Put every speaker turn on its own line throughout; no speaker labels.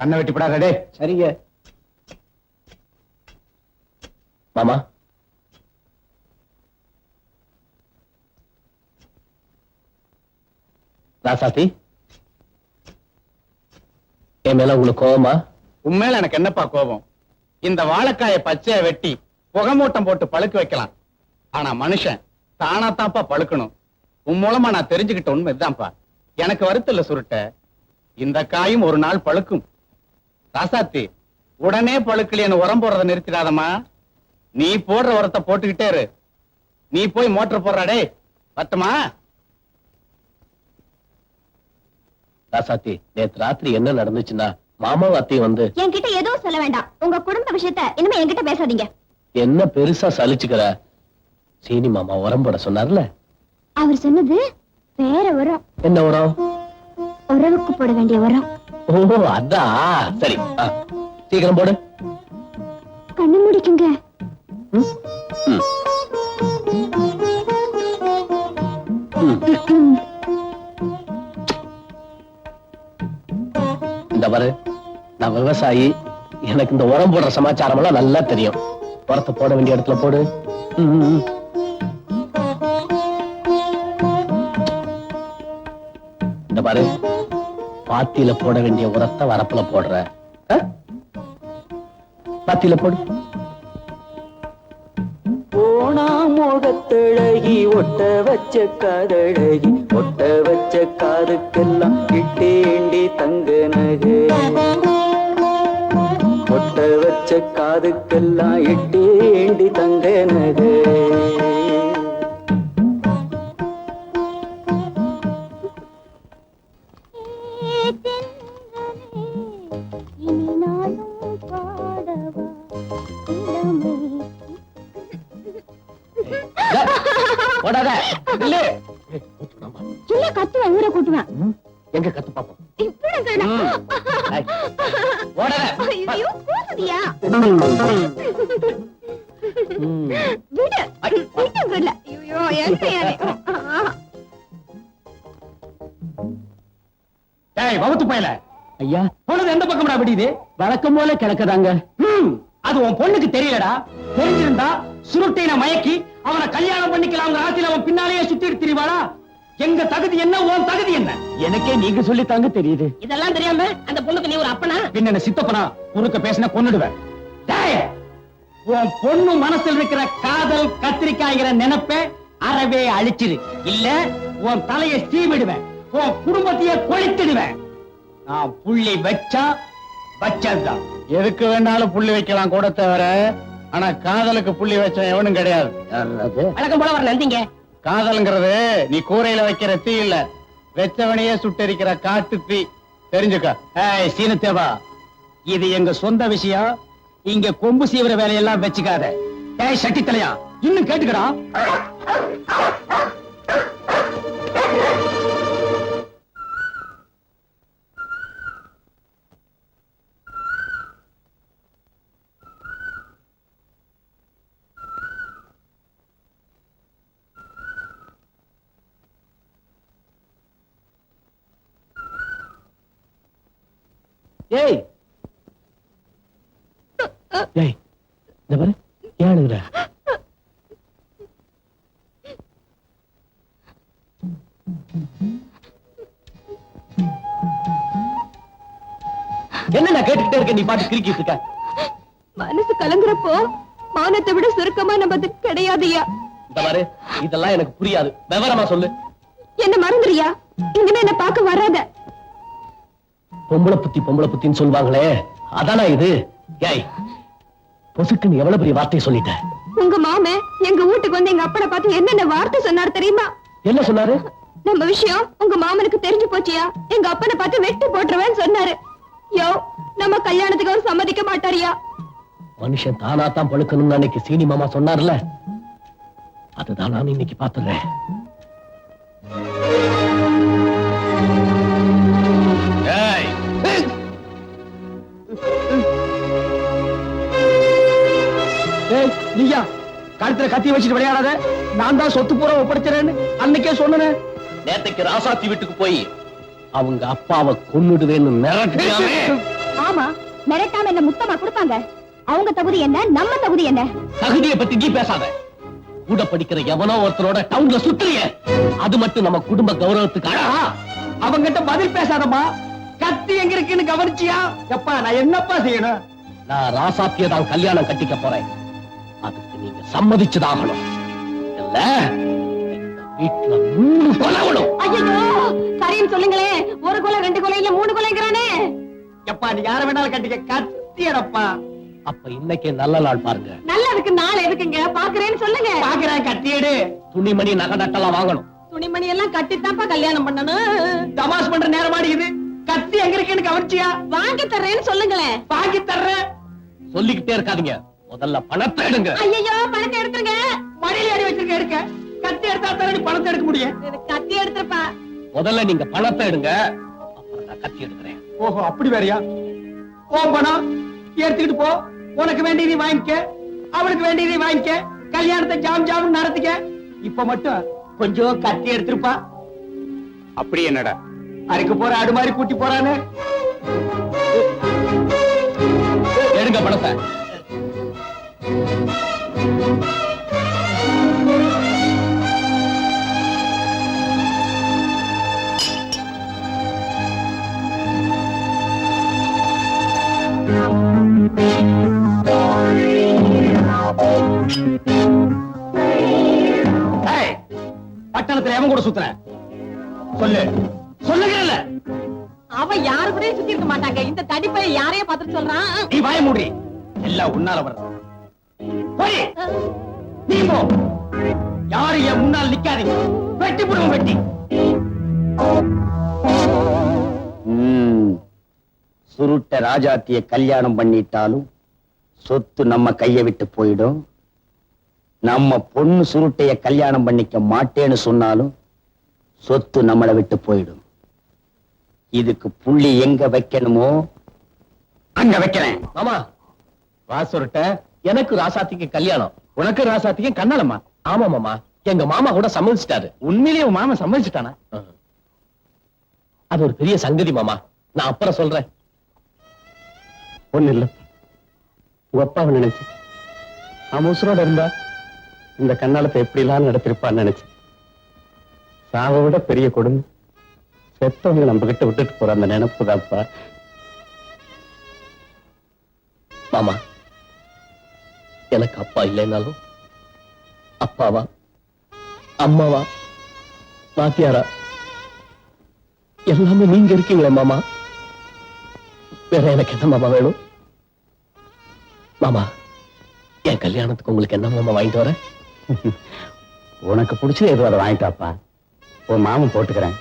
கண்ணை வெட்டி விடாதே.
சரிங்க
மாமா, ராசாத்தி, என் மேல உங்களுக்கு கோபமா?
உண்மையில எனக்கு என்னப்பா கோபம்? இந்த வாழைக்காய பச்சைய வெட்டி புகமூட்டம் போட்டு பழுக்க வைக்கலாம். ஆனா மனுஷன் தானாத்தான்ப்பா பழுக்கணும். உன் மூலமா நான் தெரிஞ்சுக்கிட்ட உண்மை இதுதான்ப்பா. எனக்கு வருத்தல்ல சுருட்ட, இந்த காயும் ஒரு நாள் பழுக்கும். ராசாத்தி, உடனே பழுக்கலைன்னு உரம் போடுறத நிறுத்திடாதம்மா. நீ போடுற உரத்தை போட்டுக்கிட்டே இரு. நீ போய் மோட்டர் போடுறாடே. பத்துமா?
ராசாத்தி, நேத்து ராத்திரி என்ன நடந்துச்சுன்னா மாமாவும் அத்தையும் வந்து
என்கிட்ட எதுவும் சொல்ல வேண்டாம். உங்க குடும்ப விஷயத்த இனிமே என்கிட்ட பேசாதீங்க.
என்ன பெருசா சலிச்சுக்கிற? சீனி மாமா உரம் போட சொன்னார்ல.
அவர் சொன்னது வேற உரம்.
என்ன உரம்?
உறவுக்கு போட வேண்டிய உரம்.
ஓ அதான். சரி, சீக்கிரம் போடு.
கண்ணு முடிக்குங்க.
இந்த பாரு, நான் விவசாயி. எனக்கு இந்த உரம் போடுற சமாச்சாரம் எல்லாம் நல்லா தெரியும். உரத்தை போட வேண்டிய இடத்துல போடு. இந்த பாரு, பாத்தியில போட வேண்டிய உரத்தை வரப்புல போடுற. பாத்தியில போடு.
போனா முகத்தழகி ஒட்ட வச்ச காதழகி ஒட்ட வச்ச காதுக்கெல்லாம் இட்டேண்டி தங்க நகை ஒட்ட வச்ச காதுக்கெல்லாம் இட்டேண்டி தங்க நகை
கத்துவேன், ஊரை கூட்டுவேன்.
எங்க கத்து பாப்போம்.
வகுத்து பயல
ஐயா,
பொழுது எந்த பக்கம்டா விடியுது?
வழக்கம் போல கிடக்குதாங்க.
அது உன் பொண்ணுக்கு தெரியலடா. தெரிஞ்சிருந்தா சுருட்டையின மயக்கி அவனை கல்யாணம் பண்ணிக்கலாம் ஆசையில அவன் பின்னாலேயே சுத்திட்டு திரிவாளா? எங்க தகுதி என்ன, உன் தகுதி என்ன?
எனக்கே நீங்க சொல்லித்தாங்க தெரியுது.
இதெல்லாம் தெரியாம அந்த பொண்ணுக்கு நீ ஒரு அப்பனா?
பின்ன சித்தப்பனா குறுக்க பேசின கொன்னுடுவேன். உன் பொண்ணு மனசில் இருக்கிற காதல் கத்திரிக்காய்கிற நினைப்ப அறவே அழிச்சிரு. இல்ல உன் தலையை சீவிடுவேன், உன் குடும்பத்தையே கொளித்திடுவேன். நான் புள்ளி வச்சா வச்சதுதான். எதுக்கு வேணாலும் புள்ளி வைக்கலாம் கூட தவிர, ஆனா காதலுக்கு புள்ளி வச்ச எவனும் கிடையாது.
வழக்கம் போல வர நந்திங்க.
காதல்ங்கிறது நீ கூரையில வைக்கிற தீ இல்ல, வெச்சவனையே சுட்டரிக்கிற காட்டு தீ. தெரிஞ்சுக்க. சீனத்தேவா, இது எங்க சொந்த விஷயம். இங்க கொம்பு சீவிர வேலையெல்லாம் வச்சுக்காத. சட்டி தலையா, இன்னும் கேட்டுக்கடா.
ஏய் ஏய், இந்த பாரு, ஏன் அழுகுற? என்ன நான் கேட்டுக்கிட்டே இருக்க, நீ பாட்டு கிறுக்கிட்டு இருக்க.
மனசு கலங்குறப்போ மானத்தை விட சுருக்கமா நமது கிடையாதுயா.
இந்த பாரு, இதெல்லாம் எனக்கு புரியாது. விவரமா சொல்லு.
என்ன மறந்துறியா? இனிமே என்ன பார்க்க வராத.
பொம்பளை புத்தின்னு சொல்லுவாங்களே, அதானா இது? ஏய், பொசுக்குன்னு எவ்வளவு பெரிய வார்த்தையை சொல்லிட்ட.
உங்க மாமே எங்க வீட்டுக்கு வந்து எங்க அப்பனை பார்த்து என்னென்ன வார்த்தை சொன்னாரு தெரியுமா?
என்ன சொன்னாரு?
நம்ம விஷயம் உங்க மாமனுக்கு தெரிஞ்சு போச்சியா, எங்க அப்பனை பார்த்து வெட்டி போட்டுருவேன்னு சொன்னாரு. யோ, நம்ம கல்யாணத்துக்கு அவர் சம்மதிக்க மாட்டாரியா?
மனுஷன் தானா தான் பழுக்கணும்னு அன்னைக்கு சீனி மாமா சொன்னார்ல, அதுதான் நான் இன்னைக்கு பாத்துறேன்.
நீயா கழுத்துல கத்தி வச்சுட்டு விளையாடாத. நான் தான் சொத்து பூரா ஒப்படைச்சிறேன்னு அன்னைக்கே சொன்னேன்.
நேத்தைக்கு ராசாத்தி வீட்டுக்கு போய் அவங்க அப்பாவை கொன்னுடுவேன்னு மிரட்டியாமே.
ஆமா, மிரட்டாம என்ன முத்தமா கொடுப்பாங்க. அவங்க தகுதி என்ன, நம்ம தகுதி என்ன?
தகுதியை பத்தி நீ பேசாத. கூட படிக்கிற எவனோ ஒருத்தரோட டவுன்ல சுத்துறிய, அது மட்டும் நம்ம குடும்ப கௌரவத்துக்கு அழகா?
அவங்கிட்ட பதில் பேசாதம்மா. கத்தி எங்க இருக்குன்னு கவனிச்சியா? எப்பா நான் என்னப்பா செய்யணும்?
நான் ராசாத்திய தான் கல்யாணம் கட்டிக்க போறேன். அதுக்கு நீங்க சம்மதிச்சுதாகணும். இல்ல இந்த வீட்டுல 3 கொலை விடும்.
ஐயோ, சரின்னு சொல்லுங்களே. 1 கொலை 2 கொலை இல்ல 3 கொலைங்கிறானே.
எப்பா நீ யார வேணாலும் கட்டிக்க, கத்தியடப்பா.
அப்ப இன்னைக்கு நல்ல நாள் பாருங்க.
நல்லதுக்கு நாள் எதுக்குங்க? பாக்குறேன்னு சொல்லுங்க.
பாக்குறேன், கத்தியடு.
துணிமணி நகை நட்டெல்லாம் வாங்கணும்.
துணிமணி எல்லாம் கட்டித்தான்ப்பா கல்யாணம் பண்ணணும்.
தமாஷ் பண்ற நேரமாடி இது. கத்தி எங்க இருக்குன்னு கவனிச்சியா?
வாங்கி தர்றேன்னு சொல்லுங்களேன்.
வாங்கி தர்றேன்.
சொல்லிக்கிட்டே இருக்காதீங்க, முதல்ல பணத்தை எடுங்க.
ஐயோ, பணத்தை எடுத்துருங்க.
மடியில அடி வச்சிருக்க எடுக்க. கத்தி எடுத்தா தானே நீ பணத்தை எடுக்க முடியும்.
கத்தி எடுத்துருப்பா.
முதல்ல நீங்க பணத்தை எடுங்க, அப்புறம் நான் கத்தி எடுக்கிறேன்.
ஓஹோ, அப்படி வேறயா? ஓ பணம் எடுத்துக்கிட்டு போ. உனக்கு வேண்டியதை வாங்கிக்க, அவளுக்கு வேண்டியதை வாங்கிக்க, கல்யாணத்தை ஜாம் ஜாம் நடத்திக்க. இப்ப மட்டும் கொஞ்சம் கத்தி எடுத்திருப்பா. அப்படி என்னடா அரைக்கு போற ஆடு மாதிரி கூட்டி போறானே.
எடுங்க பணத்தை.
ஏய், பட்டணத்துல எவன் கூட சுத்துற? சொல்லு, சொல்லுகிறல்ல.
அவன் யாரு கூட சுத்தி இருக்க மாட்டாங்க. இந்த தடிப்பை யாரையும் பார்த்து சொல்றான்.
நீ வாய மூடி. எல்லாம் உன்னால வர்றது. போய் நீ போ. யாரு என் முன்னால் நிக்காதீங்க. வெட்டி போடுவோம், வெட்டி. சுருட்ட ராஜாத்திய கல்யாணம் பண்ணிட்டாலும் சொத்து நம்ம கைய விட்டு போயிடும். நம்ம பொண்ணு சுருட்டைய கல்யாணம் பண்ணிக்க மாட்டேன்னு சொன்னாலும் சொத்து நம்மளை விட்டு போயிடும். இதுக்கு புள்ளி எங்க வைக்கணுமோ அங்க வைக்கிறேன்.
மாமா,
வா சுருட்ட.
எனக்கு ராசாத்திக்கு கல்யாணம்.
உனக்கு ராசாத்திக்கு கண்ணாலம்மா?
ஆமா மாமா, எங்க மாமா கூட சம்மதிச்சிட்டாரு.
உண்மையிலேயே உன் மாமன் சம்மதிச்சுட்டானா?
அது ஒரு பெரிய சங்கதி மாமா, நான் அப்புறம் சொல்றேன்.
ஒண்ணு இல்ல, உங்க அப்பாவை நினைச்சு அவன் உசுரோட இருந்தா இந்த கண்ணாலத்தை எப்படி எல்லாம் நடத்திருப்பான்னு நினைச்சு. சாவை விட பெரிய கொடுமை செத்தவங்க நம்ம கிட்ட விட்டுட்டு போற அந்த நினைப்பு தான்ப்பா.
மாமா, எனக்கு அப்பா இல்லைனாலும் அப்பாவா அம்மாவா வாத்தியாரா எல்லாமே நீங்க இருக்கீங்களே மாமா. வேற எனக்கு என்ன மாமா வேணும்? மாமா, என் கல்யாணத்துக்கு உங்களுக்கு என்ன மாமா வாங்கிட்டு வரேன்?
உனக்கு பிடிச்சது எதுவும் அதை வாங்கிட்டாப்பா. உன் மாமன் போட்டுக்கிறேன்.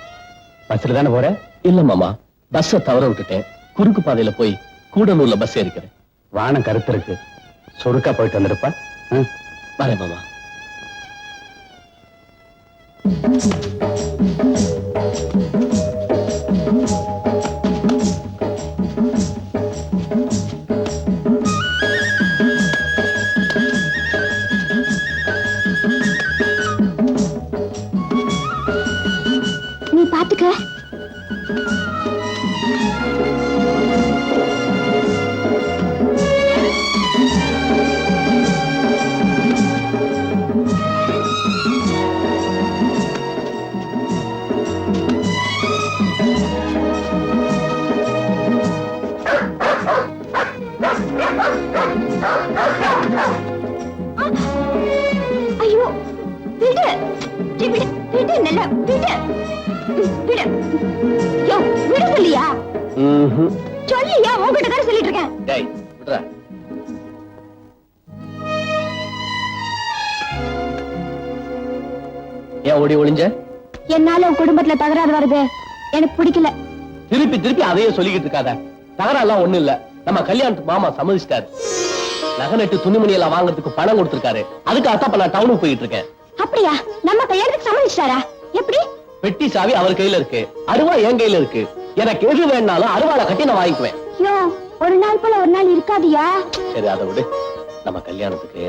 பஸ்ல தானே போற?
இல்ல மாமா, பஸ்ஸ தவற விட்டுட்டேன். குறுக்கு பாதையில போய் கூடலூர்ல பஸ் ஏறிக்கிறேன்.
வானம் கருத்து இருக்கு, சுருக்கா போயிட்டு வந்துருப்பா.
வரேன் மாமா.
நீ பாத்துக்க. ஐயோ, விடு. விடு, விடு, நல்லா விடு. விடு. யோ, விடு சொல்லியா? சொல்லியா? உங்ககிட்ட தான் சொல்லிட்டு இருக்கேன்.
டேய், விடுறா. ஏன் ஓடி ஒளிஞ்ச?
என்னால உன் குடும்பத்துல தகராறு வருது, எனக்கு பிடிக்கல.
திருப்பி திருப்பி அதையே சொல்லிக்கிட்டு இருக்காத. தகராறுலாம் ஒண்ணு இல்ல. நம்ம கல்யாணத்துக்கு மாமா சம்மதிச்சிட்டாரு. நகை நட்டு துணிமணி எல்லாம் வாங்குறதுக்கு பணம் கொடுத்திருக்காரு. அதுக்காக நான் டவுனுக்கு போயிட்டு இருக்கேன்.
அப்படியா? நம்ம கல்யாணத்துக்கு சம்மதிச்சிட்டாரா? எப்படி?
பெட்டி சாவி அவர் கையில இருக்கு, அருவா என் கையில இருக்கு. எனக்கு எது வேணாலும் அருவாளை கட்டி நான் வாங்கிக்குவேன்.
யோ, ஒரு நாள் போல ஒரு நாள் இருக்காதியா?
சரி, அதை விடு. நம்ம கல்யாணத்துக்கு